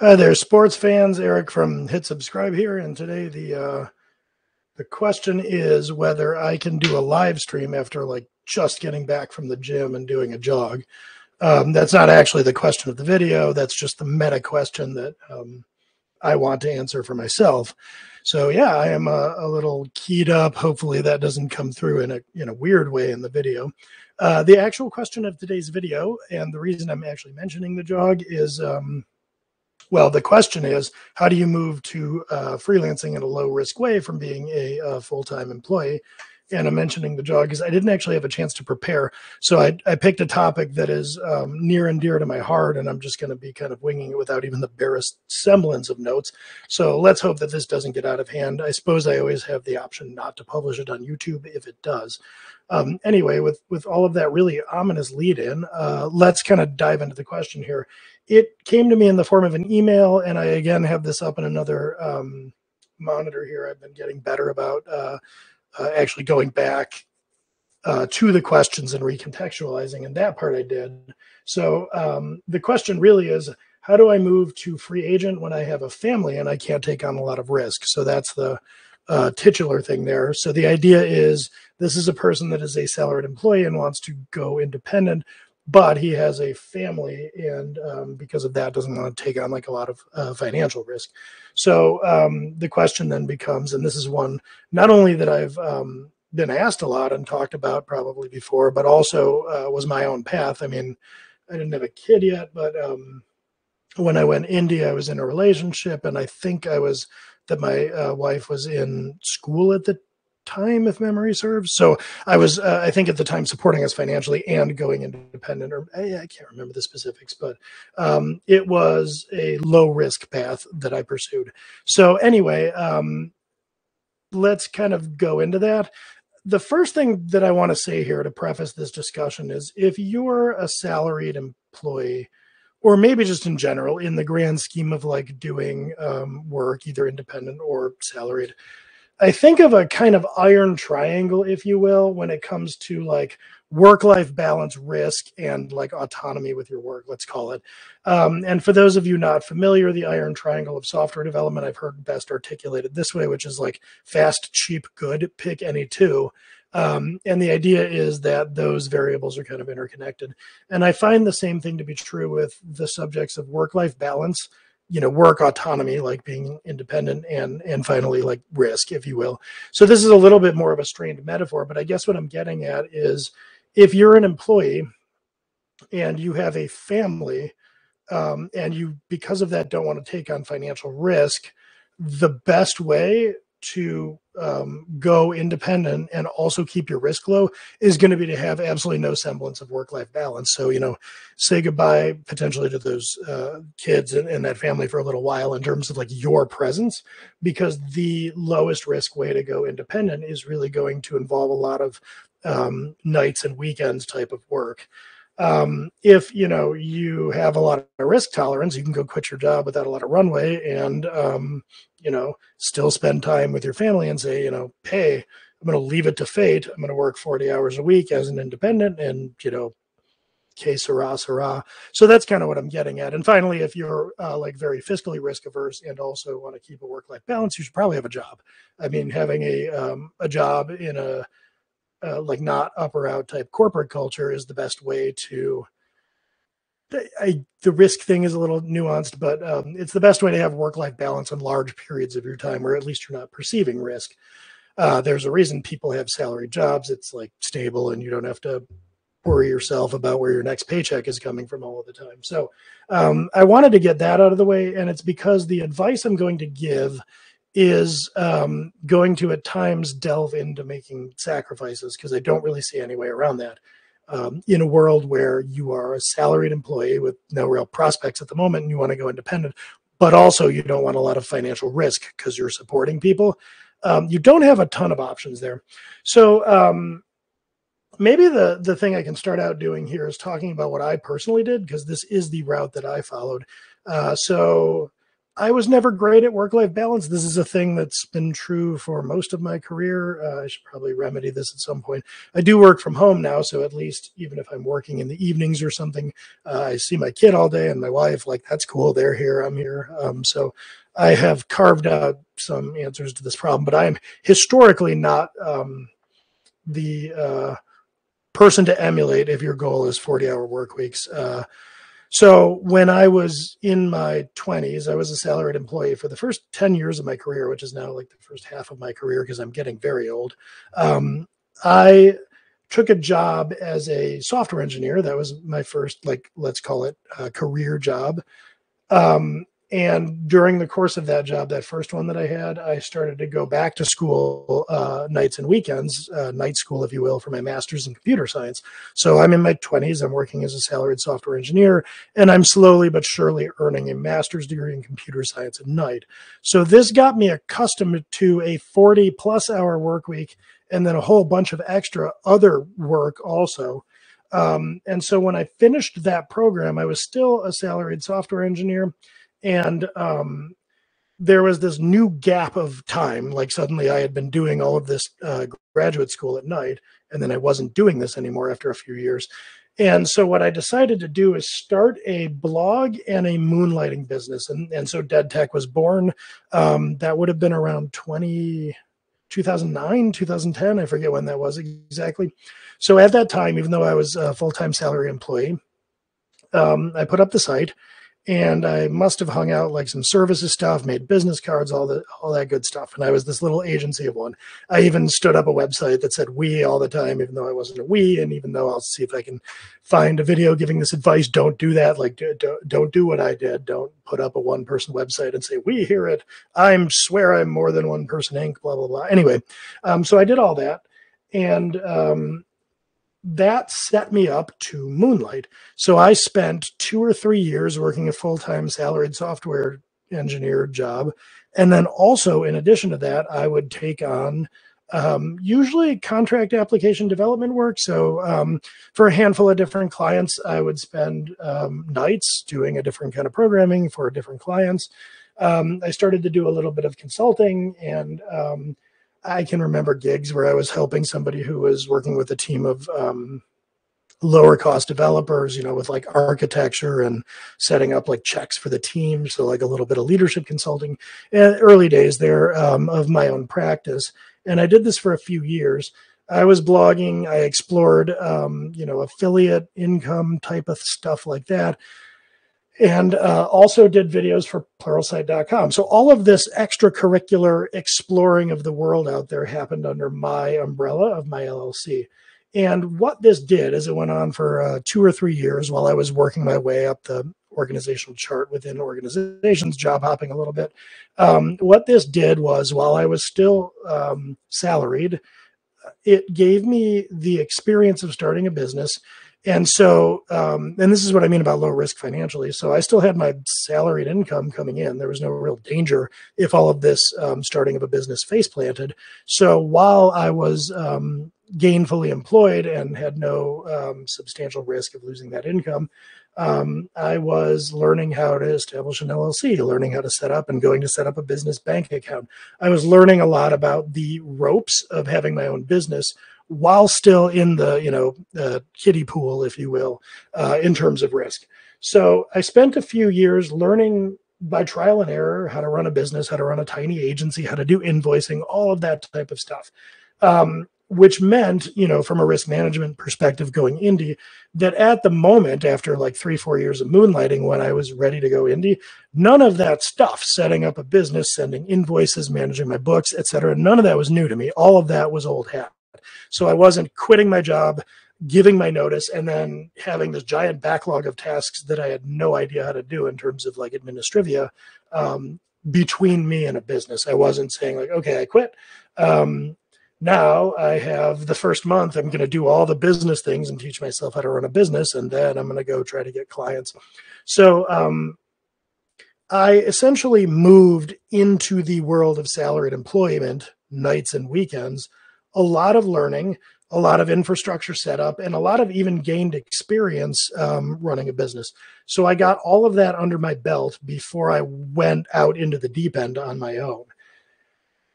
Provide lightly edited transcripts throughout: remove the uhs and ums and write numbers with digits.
Hi there, sports fans. Eric from Hit Subscribe here, and today the question is whether I can do a live stream after like just getting back from the gym and doing a jog. That's not actually the question of the video. That's just the meta question that I want to answer for myself. So yeah, I am a little keyed up. Hopefully that doesn't come through in a weird way in the video. The actual question of today's video, and the reason I'm actually mentioning the jog is. Well, the question is, how do you move to freelancing in a low risk way from being a full-time employee? And I'm mentioning the jog because I didn't actually have a chance to prepare. So I picked a topic that is near and dear to my heart, and I'm just going to be kind of winging it without even the barest semblance of notes. So let's hope that this doesn't get out of hand. I suppose I always have the option not to publish it on YouTube if it does. Anyway, with all of that really ominous lead in, let's kind of dive into the question here. It came to me in the form of an email, and I again have this up in another monitor here. I've been getting better about actually going back to the questions and recontextualizing, and that part I did. So the question really is, how do I move to free agent when I have a family and I can't take on a lot of risk? So that's the titular thing there. So the idea is this is a person that is a salaried employee and wants to go independent, but he has a family, and because of that doesn't want to take on like a lot of financial risk. So the question then becomes, and this is one not only that I've been asked a lot and talked about probably before, but also was my own path. I mean, I didn't have a kid yet, but when I went India, I was in a relationship, and I think that my wife was in school at the time, if memory serves. So I was, I think at the time, supporting us financially and going independent, or I can't remember the specifics, but it was a low risk path that I pursued. So anyway, let's kind of go into that. The first thing that I want to say here to preface this discussion is if you're a salaried employee, or maybe just in general, in the grand scheme of like doing work, either independent or salaried, I think of a kind of iron triangle, if you will, when it comes to like work-life balance, risk, and like autonomy with your work, let's call it. And for those of you not familiar, the iron triangle of software development, I've heard best articulated this way, which is like fast, cheap, good, pick any two. And the idea is that those variables are kind of interconnected. And I find the same thing to be true with the subjects of work-life balance, work autonomy, like being independent, and finally like risk, if you will. So this is a little bit more of a strained metaphor, but I guess what I'm getting at is if you're an employee and you have a family, and you, because of that, don't want to take on financial risk, the best way to go independent and also keep your risk low is going to be to have absolutely no semblance of work-life balance. So, say goodbye potentially to those kids and that family for a little while in terms of like your presence, because the lowest risk way to go independent is really going to involve a lot of nights and weekends type of work. If you have a lot of risk tolerance, you can go quit your job without a lot of runway and still spend time with your family and say, hey, I'm going to leave it to fate. I'm going to work 40 hours a week as an independent, and que sera, sera. So that's kind of what I'm getting at. And finally, if you're like very fiscally risk averse and also want to keep a work-life balance, you should probably have a job. I mean, having a job in a like not up or out type corporate culture is the best way to. The risk thing is a little nuanced, but it's the best way to have work-life balance on large periods of your time, where at least you're not perceiving risk. There's a reason people have salary jobs. It's like stable, and you don't have to worry yourself about where your next paycheck is coming from all of the time. So I wanted to get that out of the way, and it's because the advice I'm going to give is going to at times delve into making sacrifices, because I don't really see any way around that. In a world where you are a salaried employee with no real prospects at the moment and you want to go independent, but also you don't want a lot of financial risk because you're supporting people, you don't have a ton of options there. So maybe the thing I can start out doing here is talking about what I personally did, because this is the route that I followed. So I was never great at work-life balance. This is a thing that's been true for most of my career. I should probably remedy this at some point. I do work from home now, so at least even if I'm working in the evenings or something, I see my kid all day and my wife. Like, that's cool. They're here. I'm here. So I have carved out some answers to this problem, but I am historically not the person to emulate if your goal is 40-hour work weeks. So when I was in my 20s, I was a salaried employee for the first 10 years of my career, which is now like the first half of my career because I'm getting very old. I took a job as a software engineer. That was my first, like, let's call it a career job. And during the course of that job, that first one that I had, I started to go back to school nights and weekends, night school, if you will, for my master's in computer science. So I'm in my 20s. I'm working as a salaried software engineer, and I'm slowly but surely earning a master's degree in computer science at night. So this got me accustomed to a 40-plus hour work week and then a whole bunch of extra other work also. And so when I finished that program, I was still a salaried software engineer. And there was this new gap of time. Like, suddenly I had been doing all of this graduate school at night, and then I wasn't doing this anymore after a few years. And so what I decided to do is start a blog and a moonlighting business. And so Dead Tech was born. That would have been around 2009, 2010. I forget when that was exactly. So at that time, even though I was a full-time salary employee, I put up the site. And I must have hung out like some services stuff, made business cards, all that good stuff. And I was this little agency of one. I even stood up a website that said "we" all the time, even though I wasn't a "we." And even though, I'll see if I can find a video giving this advice. Don't do that. Like, don't do what I did. Don't put up a one-person website and say "we hear it." Swear I'm more than one person Inc. Blah blah blah. Anyway, so I did all that, and that set me up to moonlight. So I spent 2 or 3 years working a full-time salaried software engineer job. And then also, in addition to that, I would take on usually contract application development work. So for a handful of different clients, I would spend nights doing a different kind of programming for different clients. I started to do a little bit of consulting, and I can remember gigs where I was helping somebody who was working with a team of lower cost developers, with like architecture and setting up like checks for the team. So like a little bit of leadership consulting. Early days there of my own practice. And I did this for a few years. I was blogging. I explored, affiliate income type of stuff like that. And also did videos for pluralsight.com. So all of this extracurricular exploring of the world out there happened under my umbrella of my LLC. And what this did is it went on for 2 or 3 years while I was working my way up the organizational chart within organizations, job hopping a little bit. What this did was, while I was still salaried, it gave me the experience of starting a business. And so, and this is what I mean about low risk financially. So I still had my salaried income coming in. There was no real danger if all of this starting of a business face planted. So while I was gainfully employed and had no substantial risk of losing that income, I was learning how to establish an LLC, learning how to set up and going to set up a business bank account. I was learning a lot about the ropes of having my own business while still in the kiddie pool, if you will, in terms of risk. So I spent a few years learning by trial and error how to run a business, how to run a tiny agency, how to do invoicing, all of that type of stuff. Which meant, from a risk management perspective going indie, that at the moment, after like 3-4 years of moonlighting, when I was ready to go indie, none of that stuff, setting up a business, sending invoices, managing my books, etc., none of that was new to me. All of that was old hat. So I wasn't quitting my job, giving my notice, and then having this giant backlog of tasks that I had no idea how to do in terms of like administrivia between me and a business. I wasn't saying like, okay, I quit. Now I have the first month, I'm going to do all the business things and teach myself how to run a business. And then I'm going to go try to get clients. So I essentially moved into the world of salaried employment nights and weekends a lot of learning, a lot of infrastructure setup, and a lot of even gained experience running a business. So I got all of that under my belt before I went out into the deep end on my own.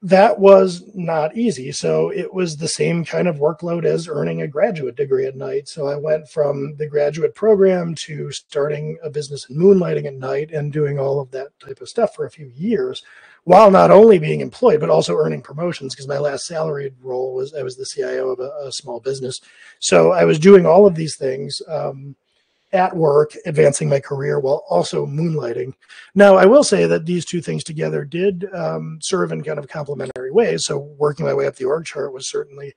That was not easy. So it was the same kind of workload as earning a graduate degree at night. So I went from the graduate program to starting a business and moonlighting at night and doing all of that type of stuff for a few years, while not only being employed, but also earning promotions, because my last salaried role was I was the CIO of a small business. So I was doing all of these things. At work, advancing my career while also moonlighting. Now, I will say that these two things together did serve in kind of complementary ways. So working my way up the org chart was certainly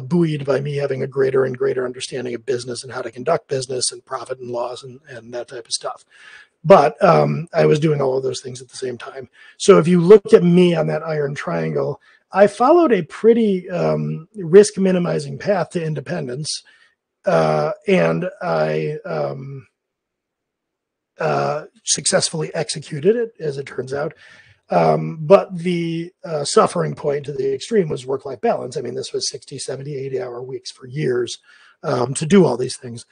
buoyed by me having a greater and greater understanding of business and how to conduct business and profit and loss and that type of stuff. But I was doing all of those things at the same time. So if you look at me on that iron triangle, I followed a pretty risk minimizing path to independence. And I successfully executed it, as it turns out. But the suffering point to the extreme was work-life balance. I mean, this was 60, 70, 80-hour weeks for years to do all these things.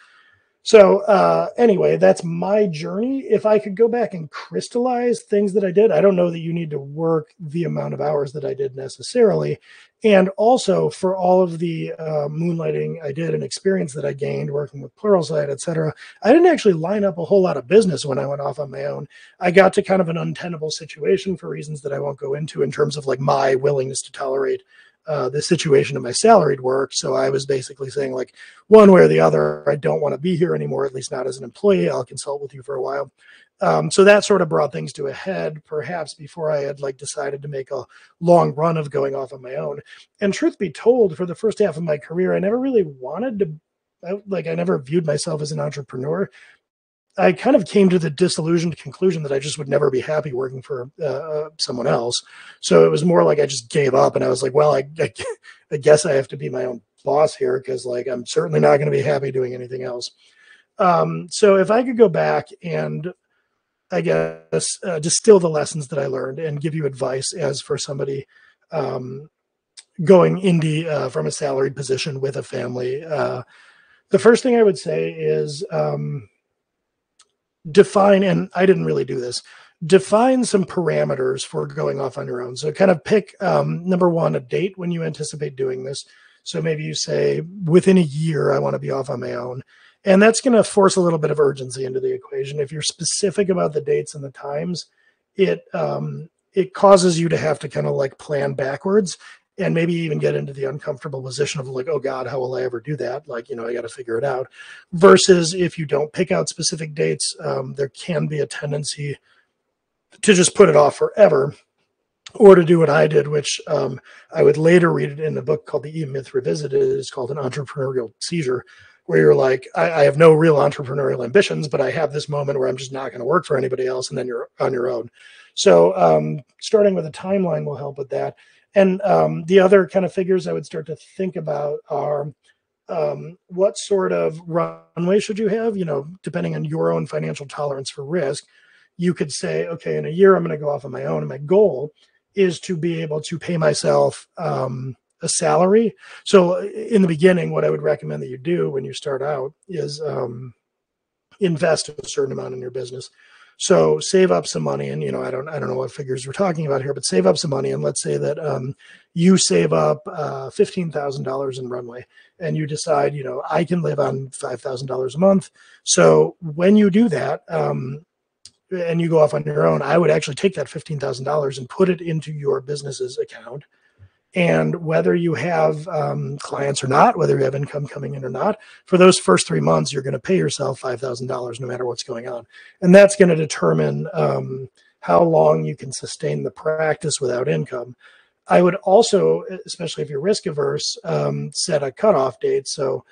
So anyway, that's my journey. If I could go back and crystallize things that I did, I don't know that you need to work the amount of hours that I did necessarily. And also for all of the moonlighting I did and experience that I gained working with Pluralsight, et cetera, I didn't actually line up a whole lot of business when I went off on my own. I got to kind of an untenable situation for reasons that I won't go into in terms of like my willingness to tolerate the situation of my salaried work. So I was basically saying like one way or the other, I don't want to be here anymore, at least not as an employee. I'll consult with you for a while. So that sort of brought things to a head, perhaps before I had like decided to make a long run of going off on my own. And truth be told, for the first half of my career, I never really wanted to, I never viewed myself as an entrepreneur. I kind of came to the disillusioned conclusion that I just would never be happy working for someone else. So it was more like I just gave up and I was like, well, I guess I have to be my own boss here because like I'm certainly not going to be happy doing anything else. So if I could go back and I guess distill the lessons that I learned and give you advice as for somebody going indie from a salaried position with a family, the first thing I would say is define, and I didn't really do this, define some parameters for going off on your own. So kind of pick, number one, a date when you anticipate doing this. So maybe you say within a year, I want to be off on my own. And that's going to force a little bit of urgency into the equation. If you're specific about the dates and the times, it causes you to have to kind of like plan backwards and maybe even get into the uncomfortable position of like, oh God, how will I ever do that? Like, I got to figure it out. Versus if you don't pick out specific dates, there can be a tendency to just put it off forever, or to do what I did, which I would later read it in a book called The E-Myth Revisited. It's called An Entrepreneurial Seizure, where you're like, I have no real entrepreneurial ambitions, but I have this moment where I'm just not going to work for anybody else, and then you're on your own. So starting with a timeline will help with that. And the other kind of figures I would start to think about are what sort of runway should you have, depending on your own financial tolerance for risk. You could say, okay, in a year, I'm going to go off on my own. And my goal is to be able to pay myself a salary. So in the beginning, what I would recommend that you do when you start out is invest a certain amount in your business. So save up some money, and I don't know what figures we're talking about here, but save up some money, and let's say that you save up $15,000 in runway, and you decide, I can live on $5,000 a month. So when you do that, and you go off on your own, I would actually take that $15,000 and put it into your business's account. And whether you have clients or not, whether you have income coming in or not, for those first 3 months, you're going to pay yourself $5,000 no matter what's going on. And that's going to determine how long you can sustain the practice without income. I would also, especially if you're risk averse, set a cutoff date. So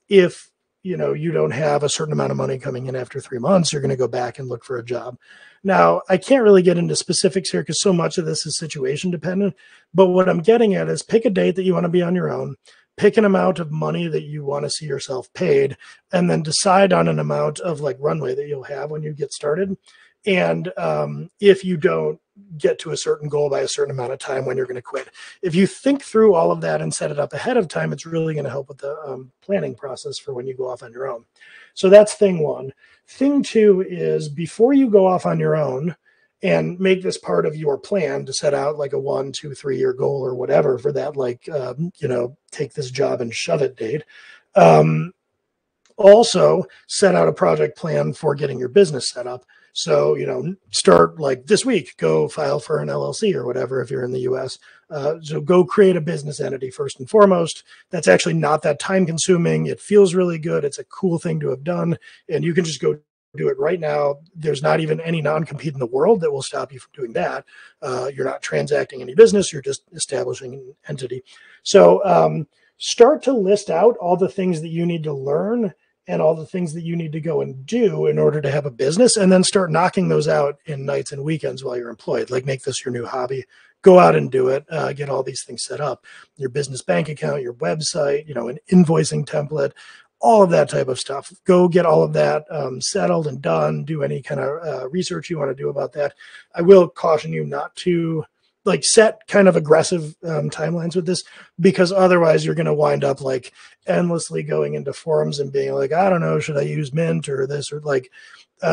if you don't have a certain amount of money coming in after 3 months, you're going to go back and look for a job. Now, I can't really get into specifics here because so much of this is situation dependent. But what I'm getting at is pick a date that you want to be on your own, pick an amount of money that you want to see yourself paid, and then decide on an amount of like runway that you'll have when you get started. And if you don't get to a certain goal by a certain amount of time, when you're going to quit. If you think through all of that and set it up ahead of time, it's really going to help with the planning process for when you go off on your own. So that's thing one. Thing two is, before you go off on your own and make this part of your plan to set out like a 1, 2, 3 year goal or whatever for that, like, take this job and shove it date. Also set out a project plan for getting your business set up. So, start like this week, go file for an LLC or whatever if you're in the US. So go create a business entity first and foremost. That's actually not that time consuming. It feels really good. It's a cool thing to have done. And you can just go do it right now. There's not even any non-compete in the world that will stop you from doing that. You're not transacting any business. You're just establishing an entity. So start to list out all the things that you need to learn and all the things that you need to go and do in order to have a business, and then start knocking those out in nights and weekends while you're employed. Like, make this your new hobby. Go out and do it. Get all these things set up, your business bank account, your website, an invoicing template, all of that type of stuff. Go get all of that settled and done. Do any kind of research you want to do about that. I will caution you not to set kind of aggressive timelines with this, because otherwise you're going to wind up like endlessly going into forums and being like, I don't know, should I use Mint or this, or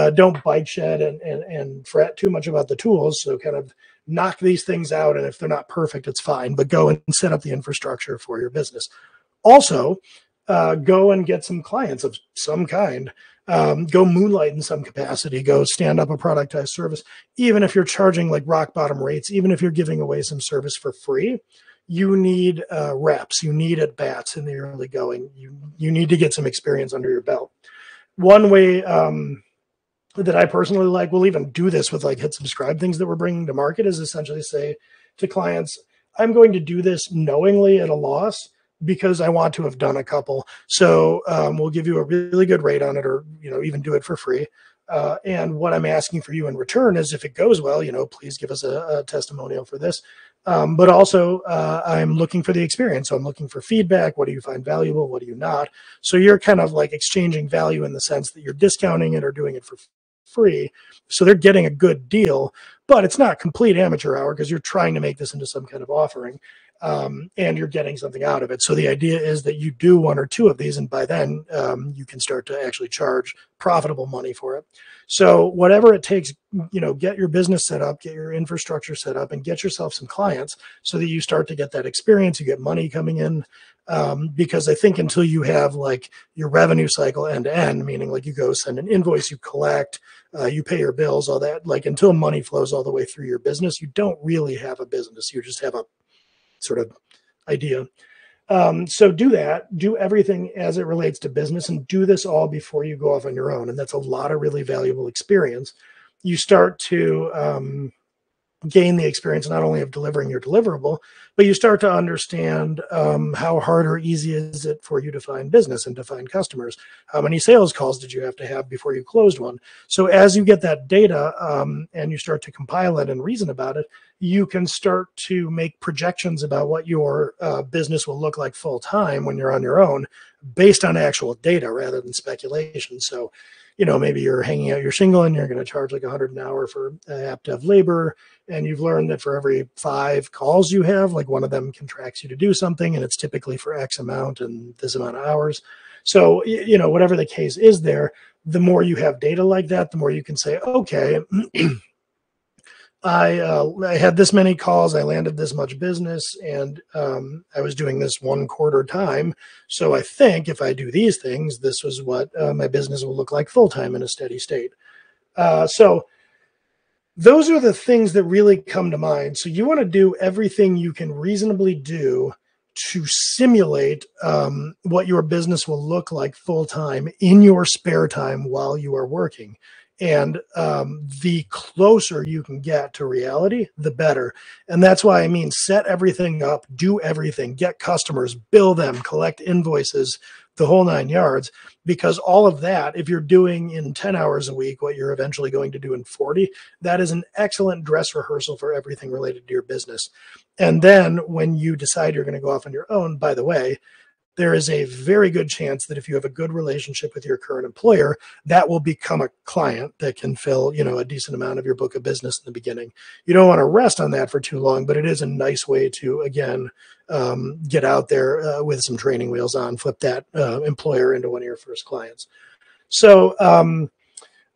don't bite shed and fret too much about the tools. So kind of knock these things out. And if they're not perfect, it's fine, but go and set up the infrastructure for your business. Also, go and get some clients of some kind. Go moonlight in some capacity, go stand up a productized service. Even if you're charging like rock bottom rates, even if you're giving away some service for free, you need reps, you need at bats in the early going. You need to get some experience under your belt. One way that I personally like, we'll even do this with like hit subscribe things that we're bringing to market, is essentially say to clients, I'm going to do this knowingly at a loss, because I want to have done a couple. So we'll give you a really good rate on it, or even do it for free. And what I'm asking for you in return is, if it goes well, please give us a testimonial for this. But also I'm looking for the experience. So I'm looking for feedback. What do you find valuable? What do you not? So you're kind of like exchanging value in the sense that you're discounting it or doing it for free. So they're getting a good deal, but it's not complete amateur hour, because you're trying to make this into some kind of offering. And you're getting something out of it. So the idea is that you do 1 or 2 of these, and by then you can start to actually charge profitable money for it. So whatever it takes, get your business set up, get your infrastructure set up, and get yourself some clients so that you start to get that experience, you get money coming in. Because I think until you have like your revenue cycle end to end, meaning like you go send an invoice, you collect, you pay your bills, all that, like until money flows all the way through your business, you don't really have a business. You just have a sort of idea. So do that, do everything as it relates to business, and do this all before you go off on your own. And that's a lot of really valuable experience. You start to gain the experience not only of delivering your deliverable, but you start to understand how hard or easy is it for you to find business and to find customers. How many sales calls did you have to have before you closed one? So as you get that data and you start to compile it and reason about it, you can start to make projections about what your business will look like full time when you're on your own, based on actual data rather than speculation. So maybe you're hanging out your shingle and you're going to charge like $100 an hour for app dev labor. And you've learned that for every 5 calls you have, like one of them contracts you to do something, and it's typically for X amount and this amount of hours. So, whatever the case is there, the more you have data like that, the more you can say, okay, I had this many calls, I landed this much business, and I was doing this 1/4 time. So I think if I do these things, this was what my business will look like full-time in a steady state. So those are the things that really come to mind. So you want to do everything you can reasonably do to simulate what your business will look like full-time in your spare time while you are working. And the closer you can get to reality, the better. And that's why I mean, set everything up, do everything, get customers, bill them, collect invoices, the whole 9 yards, because all of that, if you're doing in 10 hours a week what you're eventually going to do in 40, that is an excellent dress rehearsal for everything related to your business. And then when you decide you're going to go off on your own, by the way, there is a very good chance that if you have a good relationship with your current employer, that will become a client that can fill, a decent amount of your book of business in the beginning. You don't want to rest on that for too long, but it is a nice way to, again, get out there with some training wheels on, flip that employer into one of your first clients. So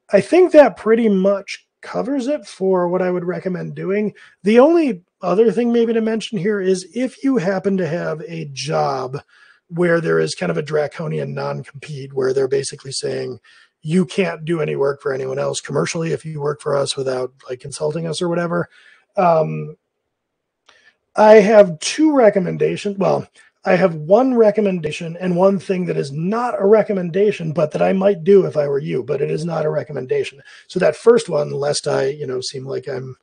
I think that pretty much covers it for what I would recommend doing. The only other thing maybe to mention here is if you happen to have a job where there is kind of a draconian non-compete, where they're basically saying you can't do any work for anyone else commercially if you work for us without like consulting us or whatever. I have two recommendations. Well, I have one recommendation and one thing that is not a recommendation, but that I might do if I were you, but it is not a recommendation. So that first one, lest I, seem like I'm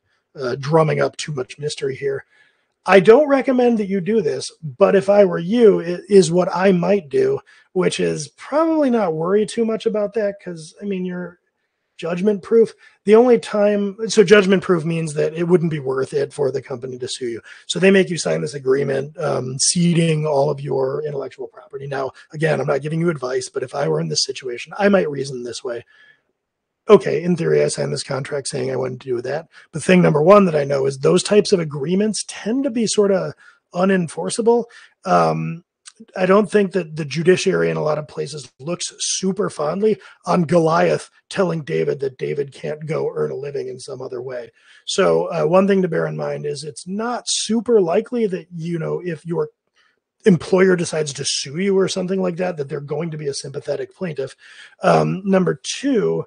drumming up too much mystery here, I don't recommend that you do this, but if I were you, it is what I might do, which is probably not worry too much about that because, you're judgment proof. The only time, so judgment proof means that it wouldn't be worth it for the company to sue you. So they make you sign this agreement ceding all of your intellectual property. Now, again, I'm not giving you advice, but if I were in this situation, I might reason this way. Okay, in theory, I signed this contract saying I wouldn't do that. But thing number one that I know is those types of agreements tend to be sort of unenforceable. I don't think that the judiciary in a lot of places looks super fondly on Goliath telling David that David can't go earn a living in some other way. So one thing to bear in mind is it's not super likely that, if your employer decides to sue you or something like that, that they're going to be a sympathetic plaintiff. Number two,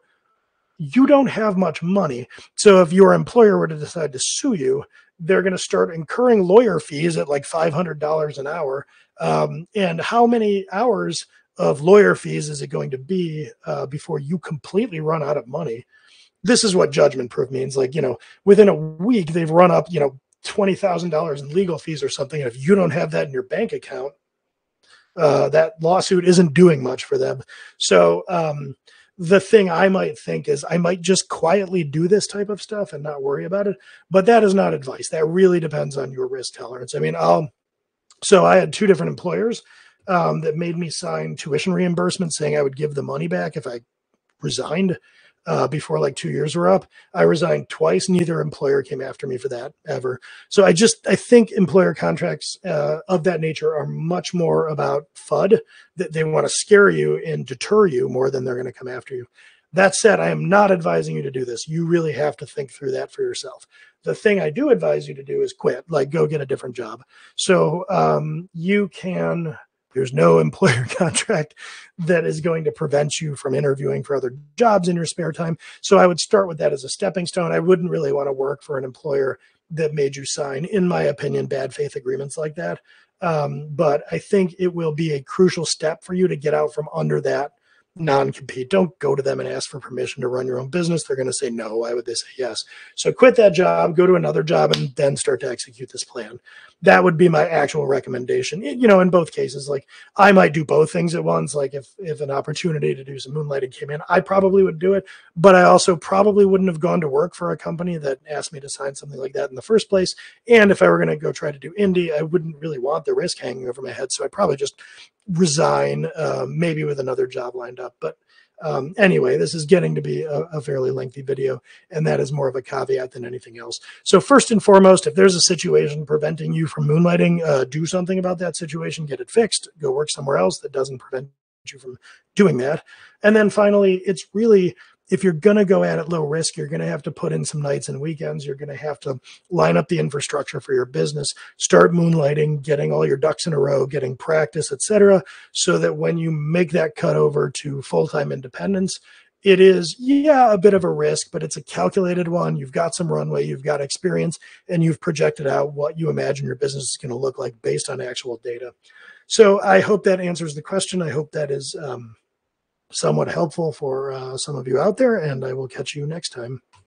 you don't have much money. So if your employer were to decide to sue you, they're going to start incurring lawyer fees at like $500 an hour. And how many hours of lawyer fees is it going to be before you completely run out of money? This is what judgment proof means. Like, within a week, they've run up, $20,000 in legal fees or something. And if you don't have that in your bank account, that lawsuit isn't doing much for them. So, the thing I might think is I might just quietly do this type of stuff and not worry about it. But that is not advice. That really depends on your risk tolerance. So I had two different employers that made me sign tuition reimbursement saying I would give the money back if I resigned before like 2 years were up. I resigned twice. Neither employer came after me for that ever. So I think employer contracts of that nature are much more about FUD, that they want to scare you and deter you more than they're going to come after you. That said, I am not advising you to do this. You really have to think through that for yourself. The thing I do advise you to do is quit, like go get a different job. So there's no employer contract that is going to prevent you from interviewing for other jobs in your spare time. So I would start with that as a stepping stone. I wouldn't really want to work for an employer that made you sign, in my opinion, bad faith agreements like that. But I think it will be a crucial step for you to get out from under that non-compete. Don't go to them and ask for permission to run your own business. They're going to say no. Why would they say yes? So quit that job, go to another job, and then start to execute this plan. That would be my actual recommendation. In both cases, like I might do both things at once. Like if an opportunity to do some moonlighting came in, I probably would do it, but I also probably wouldn't have gone to work for a company that asked me to sign something like that in the first place. And if I were going to go try to do indie, I wouldn't really want the risk hanging over my head. So I'd probably just resign, maybe with another job lined up. But anyway, this is getting to be a fairly lengthy video, and that is more of a caveat than anything else. So first and foremost, if there's a situation preventing you from moonlighting, do something about that situation, get it fixed, go work somewhere else that doesn't prevent you from doing that. And then finally, it's really, if you're going to go at it low risk, you're going to have to put in some nights and weekends. You're going to have to line up the infrastructure for your business, start moonlighting, getting all your ducks in a row, getting practice, etc., so that when you make that cut over to full-time independence, it is, a bit of a risk, but it's a calculated one. You've got some runway, you've got experience, and you've projected out what you imagine your business is going to look like based on actual data. So I hope that answers the question. I hope that is somewhat helpful for some of you out there, and I will catch you next time.